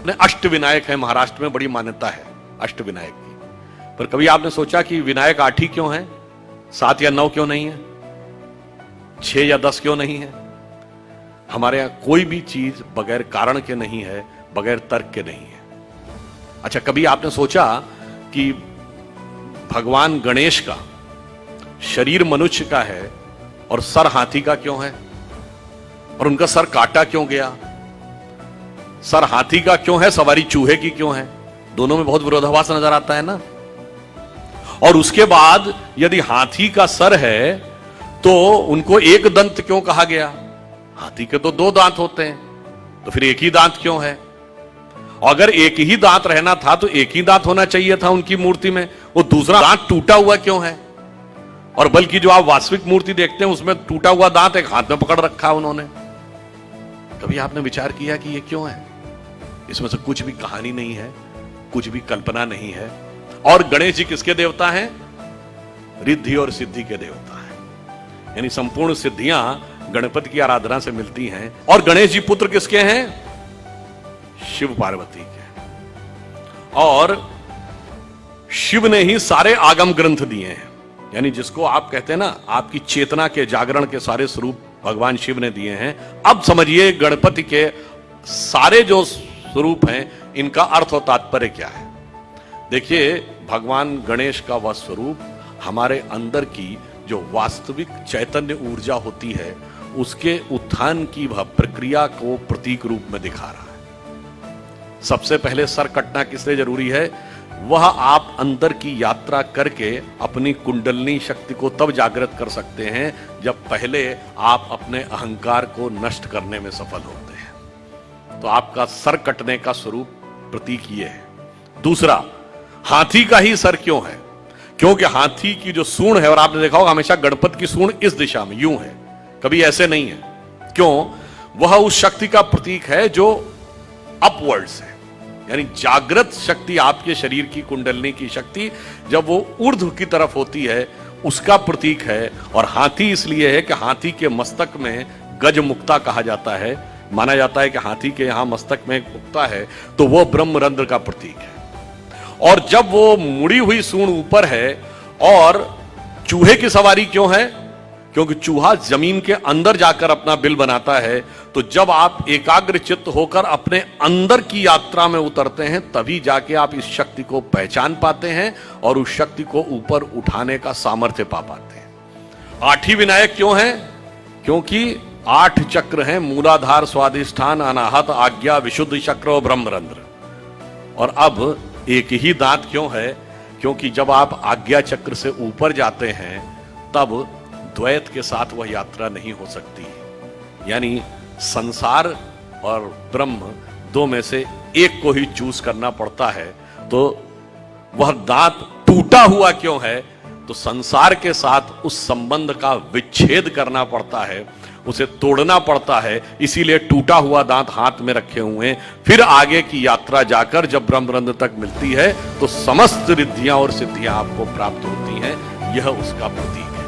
अपने अष्ट विनायक है, महाराष्ट्र में बड़ी मान्यता है अष्ट विनायक की। पर कभी आपने सोचा कि विनायक 8 ही क्यों है, 7 या 9 क्यों नहीं है, 6 या 10 क्यों नहीं है? हमारे यहां कोई भी चीज बगैर कारण के नहीं है, बगैर तर्क के नहीं है। अच्छा, कभी आपने सोचा कि भगवान गणेश का शरीर मनुष्य का है और सर हाथी का क्यों है, और उनका सर काटा क्यों गया? सर हाथी का क्यों है, सवारी चूहे की क्यों है? दोनों में बहुत विरोधाभास नजर आता है ना। और उसके बाद यदि हाथी का सर है तो उनको एक दंत क्यों कहा गया? हाथी के तो 2 दांत होते हैं, तो फिर एक ही दांत क्यों है? अगर एक ही दांत रहना था तो एक ही दांत होना चाहिए था उनकी मूर्ति में, वो दूसरा दांत टूटा हुआ क्यों है? और बल्कि जो आप वास्तविक मूर्ति देखते हैं उसमें टूटा हुआ दांत एक हाथ में पकड़ रखा उन्होंने। कभी आपने विचार किया कि ये क्यों है? इसमें से कुछ भी कहानी नहीं है, कुछ भी कल्पना नहीं है। और गणेश जी किसके देवता हैं? रिद्धि और सिद्धि के देवता हैं, यानी संपूर्ण सिद्धियां गणपति की आराधना से मिलती हैं। और गणेश जी पुत्र किसके हैं? शिव पार्वती के। और शिव ने ही सारे आगम ग्रंथ दिए हैं, यानी जिसको आप कहते हैं ना, आपकी चेतना के जागरण के सारे स्वरूप भगवान शिव ने दिए हैं। अब समझिए गणपति के सारे जो स्वरूप हैं, इनका अर्थ और तात्पर्य क्या है। देखिए, भगवान गणेश का वह स्वरूप हमारे अंदर की जो वास्तविक चैतन्य ऊर्जा होती है, उसके उत्थान की वह प्रक्रिया को प्रतीक रूप में दिखा रहा है। सबसे पहले सर कटना किस लिए जरूरी है? वह आप अंदर की यात्रा करके अपनी कुंडलनी शक्ति को तब जागृत कर सकते हैं जब पहले आप अपने अहंकार को नष्ट करने में सफल होते हैं। तो आपका सर कटने का स्वरूप प्रतीक ये है। दूसरा, हाथी का ही सर क्यों है? क्योंकि हाथी की जो सूंड है, और आपने देखा होगा हमेशा गणपति की सूंड इस दिशा में यूं है, कभी ऐसे नहीं है। क्यों? वह उस शक्ति का प्रतीक है जो अपवर्ड्स है, यानी जागृत शक्ति, आपके शरीर की कुंडलनी की शक्ति जब वो ऊर्ध्व की तरफ होती है, उसका प्रतीक है। और हाथी इसलिए है कि हाथी के मस्तक में गज मुक्ता कहा जाता है। माना जाता है कि हाथी के यहां मस्तक में एक मुक्ता है, तो वो ब्रह्मरंध्र का प्रतीक है। और जब वो मुड़ी हुई सूंड ऊपर है, और चूहे की सवारी क्यों है? क्योंकि चूहा जमीन के अंदर जाकर अपना बिल बनाता है। तो जब आप एकाग्र चित्त होकर अपने अंदर की यात्रा में उतरते हैं, तभी जाके आप इस शक्ति को पहचान पाते हैं और उस शक्ति को ऊपर उठाने का सामर्थ्य पा पाते हैं। 8 ही विनायक क्यों हैं? क्योंकि 8 चक्र हैं, मूलाधार, स्वाधिष्ठान, अनाहत, आज्ञा, विशुद्ध चक्र और ब्रह्मरंध्र। और अब एक ही दांत क्यों है? क्योंकि जब आप आज्ञा चक्र से ऊपर जाते हैं, तब द्वैत के साथ वह यात्रा नहीं हो सकती, यानी संसार और ब्रह्म 2 में से एक को ही चूज करना पड़ता है। तो वह दांत टूटा हुआ क्यों है? तो संसार के साथ उस संबंध का विच्छेद करना पड़ता है, उसे तोड़ना पड़ता है। इसीलिए टूटा हुआ दांत हाथ में रखे हुए हैं। फिर आगे की यात्रा जाकर जब ब्रह्मरंध्र तक मिलती है, तो समस्त रिद्धियां और सिद्धियां आपको प्राप्त होती हैं। यह उसका प्रतीक है।